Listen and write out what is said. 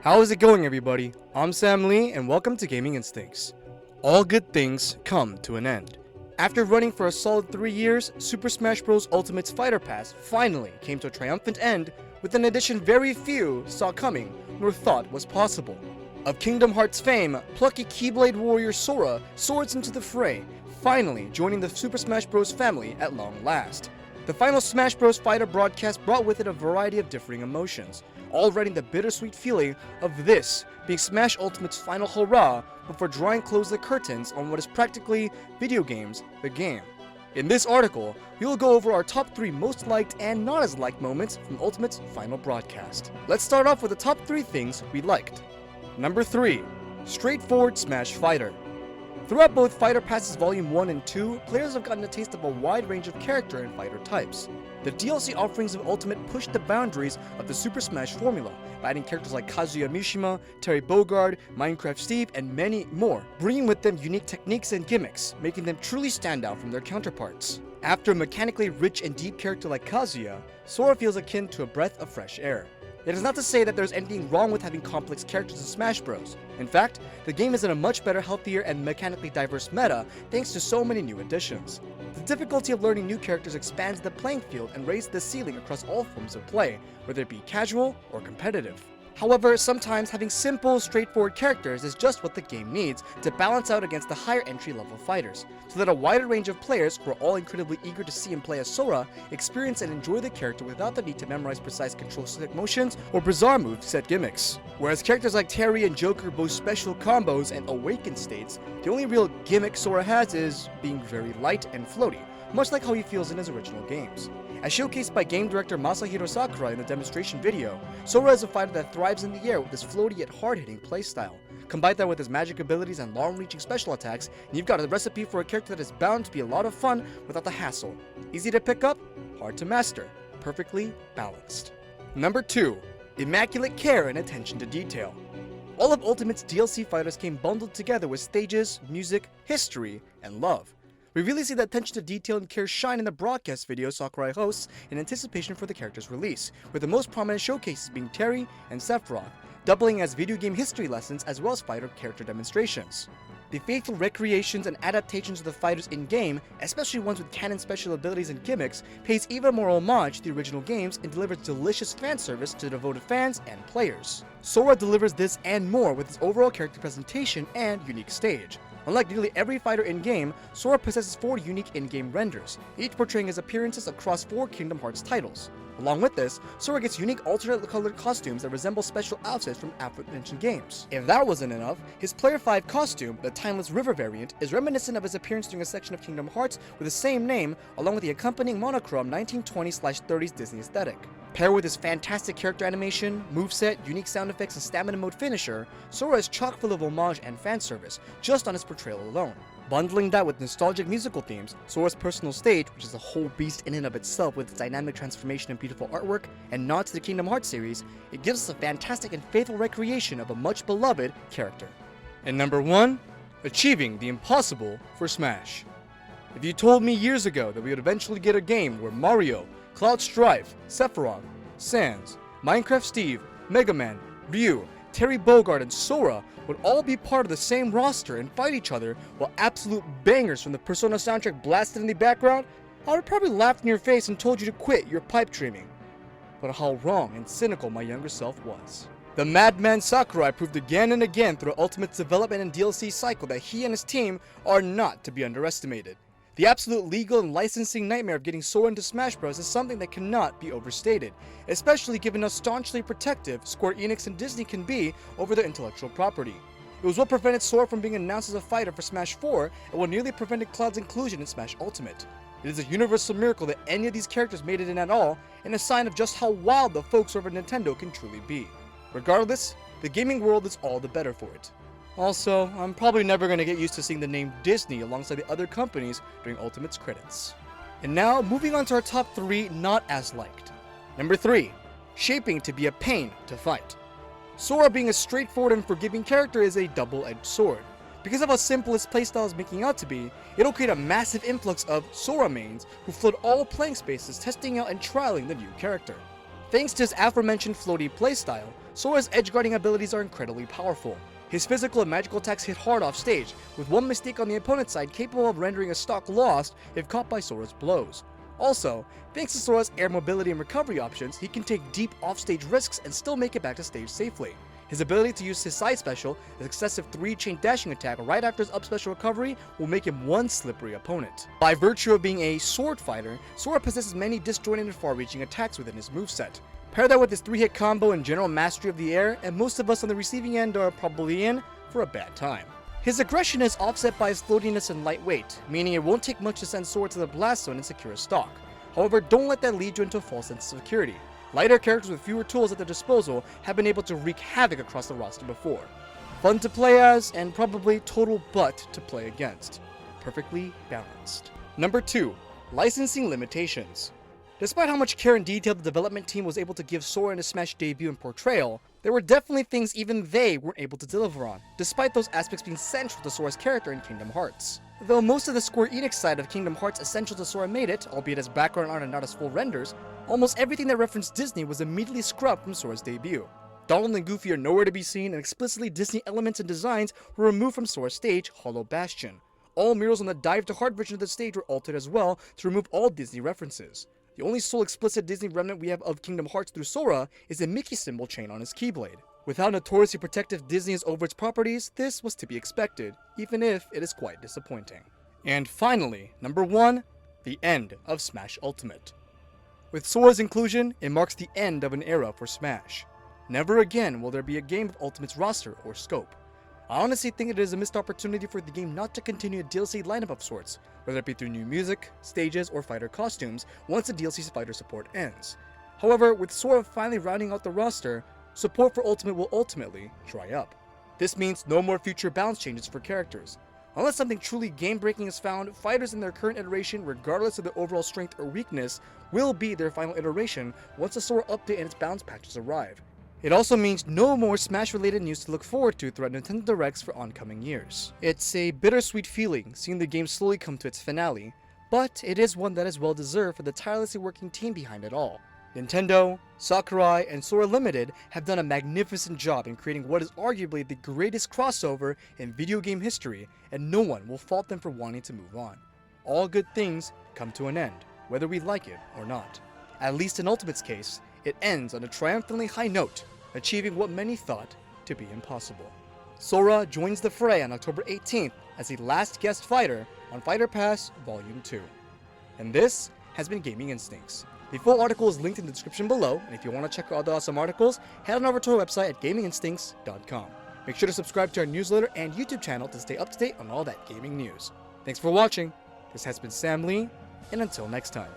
How is it going, everybody? I'm Sam Lee, and welcome to Gaming Instincts. All good things come to an end. After running for a solid 3 years, Super Smash Bros. Ultimate's Fighter Pass finally came to a triumphant end with an addition very few saw coming nor thought was possible. Of Kingdom Hearts fame, plucky Keyblade warrior Sora soars into the fray, finally joining the Super Smash Bros. Family at long last. The final Smash Bros. Fighter broadcast brought with it a variety of differing emotions, all riding the bittersweet feeling of this being Smash Ultimate's final hurrah before drawing close the curtains on what is practically video games, the game. In this article, we will go over our top 3 most liked and not as liked moments from Ultimate's final broadcast. Let's start off with the top 3 things we liked. Number 3. Straightforward Smash Fighter. Throughout both Fighter Passes Volume 1 and 2, players have gotten a taste of a wide range of character and fighter types. The DLC offerings of Ultimate pushed the boundaries of the Super Smash formula by adding characters like Kazuya Mishima, Terry Bogard, Minecraft Steve, and many more, bringing with them unique techniques and gimmicks, making them truly stand out from their counterparts. After a mechanically rich and deep character like Kazuya, Sora feels akin to a breath of fresh air. It is not to say that there's anything wrong with having complex characters in Smash Bros. In fact, the game is in a much better, healthier, and mechanically diverse meta thanks to so many new additions. The difficulty of learning new characters expands the playing field and raises the ceiling across all forms of play, whether it be casual or competitive. However, sometimes having simple, straightforward characters is just what the game needs to balance out against the higher entry-level fighters, so that a wider range of players who are all incredibly eager to see and play as Sora experience and enjoy the character without the need to memorize precise control stick motions or bizarre moveset gimmicks. Whereas characters like Terry and Joker boast special combos and awakened states, the only real gimmick Sora has is being very light and floaty, much like how he feels in his original games. As showcased by game director Masahiro Sakurai in the demonstration video, Sora is a fighter that thrives in the air with his floaty yet hard-hitting playstyle. Combine that with his magic abilities and long-reaching special attacks, and you've got a recipe for a character that is bound to be a lot of fun without the hassle. Easy to pick up, hard to master, perfectly balanced. Number 2. Immaculate care and attention to detail. All of Ultimate's DLC fighters came bundled together with stages, music, history, and love. We really see the attention to detail and care shine in the broadcast video Sakurai hosts in anticipation for the character's release, with the most prominent showcases being Terry and Sephiroth, doubling as video game history lessons as well as fighter character demonstrations. The faithful recreations and adaptations of the fighters in-game, especially ones with canon special abilities and gimmicks, pays even more homage to the original games and delivers delicious fan service to devoted fans and players. Sora delivers this and more with his overall character presentation and unique stage. Unlike nearly every fighter in-game, Sora possesses 4 unique in-game renders, each portraying his appearances across 4 Kingdom Hearts titles. Along with this, Sora gets unique alternate colored costumes that resemble special outfits from aforementioned games. If that wasn't enough, his Player 5 costume, the Timeless River variant, is reminiscent of his appearance during a section of Kingdom Hearts with the same name, along with the accompanying monochrome 1920s/30s Disney aesthetic. Paired with his fantastic character animation, moveset, unique sound effects, and stamina mode finisher, Sora is chock full of homage and fan service, just on his portrayal alone. Bundling that with nostalgic musical themes, Sora's personal stage, which is a whole beast in and of itself with its dynamic transformation and beautiful artwork, and nods to the Kingdom Hearts series, it gives us a fantastic and faithful recreation of a much beloved character. And number 1, achieving the impossible for Smash. If you told me years ago that we would eventually get a game where Mario, Cloud Strife, Sephiroth, Sans, Minecraft Steve, Mega Man, Ryu, Terry Bogard, and Sora would all be part of the same roster and fight each other while absolute bangers from the Persona soundtrack blasted in the background, I would probably laughed in your face and told you to quit your pipe dreaming. But how wrong and cynical my younger self was. The madman Sakurai proved again and again through Ultimate's development and DLC cycle that he and his team are not to be underestimated. The absolute legal and licensing nightmare of getting Sora into Smash Bros. Is something that cannot be overstated, especially given how staunchly protective Square Enix and Disney can be over their intellectual property. It was what prevented Sora from being announced as a fighter for Smash 4 and what nearly prevented Cloud's inclusion in Smash Ultimate. It is a universal miracle that any of these characters made it in at all, and a sign of just how wild the folks over at Nintendo can truly be. Regardless, the gaming world is all the better for it. Also, I'm probably never going to get used to seeing the name Disney alongside the other companies during Ultimate's credits. And now, moving on to our top 3 not as liked. Number 3. Shaping to be a pain to fight. Sora being a straightforward and forgiving character is a double-edged sword. Because of how simple his playstyle is making out to be, it'll create a massive influx of Sora mains who flood all playing spaces testing out and trialing the new character. Thanks to his aforementioned floaty playstyle, Sora's edgeguarding abilities are incredibly powerful. His physical and magical attacks hit hard off stage, with one mistake on the opponent's side capable of rendering a stock lost if caught by Sora's blows. Also, thanks to Sora's air mobility and recovery options, he can take deep offstage risks and still make it back to stage safely. His ability to use his side special, his excessive 3-chain dashing attack right after his up special recovery, will make him one slippery opponent. By virtue of being a sword fighter, Sora possesses many disjointed and far-reaching attacks within his moveset. Pair that with his 3-hit combo and general mastery of the air, and most of us on the receiving end are probably in for a bad time. His aggression is offset by his floatiness and lightweight, meaning it won't take much to send Sora to the blast zone and secure a stock. However, don't let that lead you into a false sense of security. Lighter characters with fewer tools at their disposal have been able to wreak havoc across the roster before. Fun to play as, and probably total butt to play against. Perfectly balanced. Number 2. Licensing limitations. Despite how much care and detail the development team was able to give Sora in his Smash debut and portrayal, there were definitely things even they weren't able to deliver on, despite those aspects being central to Sora's character in Kingdom Hearts. Though most of the Square Enix side of Kingdom Hearts essential to Sora made it, albeit as background art and not as full renders, almost everything that referenced Disney was immediately scrubbed from Sora's debut. Donald and Goofy are nowhere to be seen, and explicitly Disney elements and designs were removed from Sora's stage, Hollow Bastion. All murals on the Dive to Heart version of the stage were altered as well to remove all Disney references. The only sole explicit Disney remnant we have of Kingdom Hearts through Sora is the Mickey symbol chain on his Keyblade. With how notoriously protective Disney is over its properties, this was to be expected, even if it is quite disappointing. And finally, number 1, the end of Smash Ultimate. With Sora's inclusion, it marks the end of an era for Smash. Never again will there be a game of Ultimate's roster or scope. I honestly think it is a missed opportunity for the game not to continue a DLC lineup of sorts, whether it be through new music, stages, or fighter costumes once the DLC's fighter support ends. However, with Sora finally rounding out the roster, support for Ultimate will ultimately dry up. This means no more future balance changes for characters. Unless something truly game-breaking is found, fighters in their current iteration, regardless of their overall strength or weakness, will be their final iteration once the Sora update and its balance patches arrive. It also means no more Smash-related news to look forward to throughout Nintendo Directs for oncoming years. It's a bittersweet feeling seeing the game slowly come to its finale, but it is one that is well deserved for the tirelessly working team behind it all. Nintendo, Sakurai, and Sora Limited have done a magnificent job in creating what is arguably the greatest crossover in video game history, and no one will fault them for wanting to move on. All good things come to an end, whether we like it or not. At least in Ultimate's case, it ends on a triumphantly high note, achieving what many thought to be impossible. Sora joins the fray on October 18th as the last guest fighter on Fighter Pass Volume 2. And this has been Gaming Instincts. The full article is linked in the description below, and if you want to check out other awesome articles, head on over to our website at gaminginstincts.com. Make sure to subscribe to our newsletter and YouTube channel to stay up to date on all that gaming news. Thanks for watching. This has been Sam Lee, and until next time.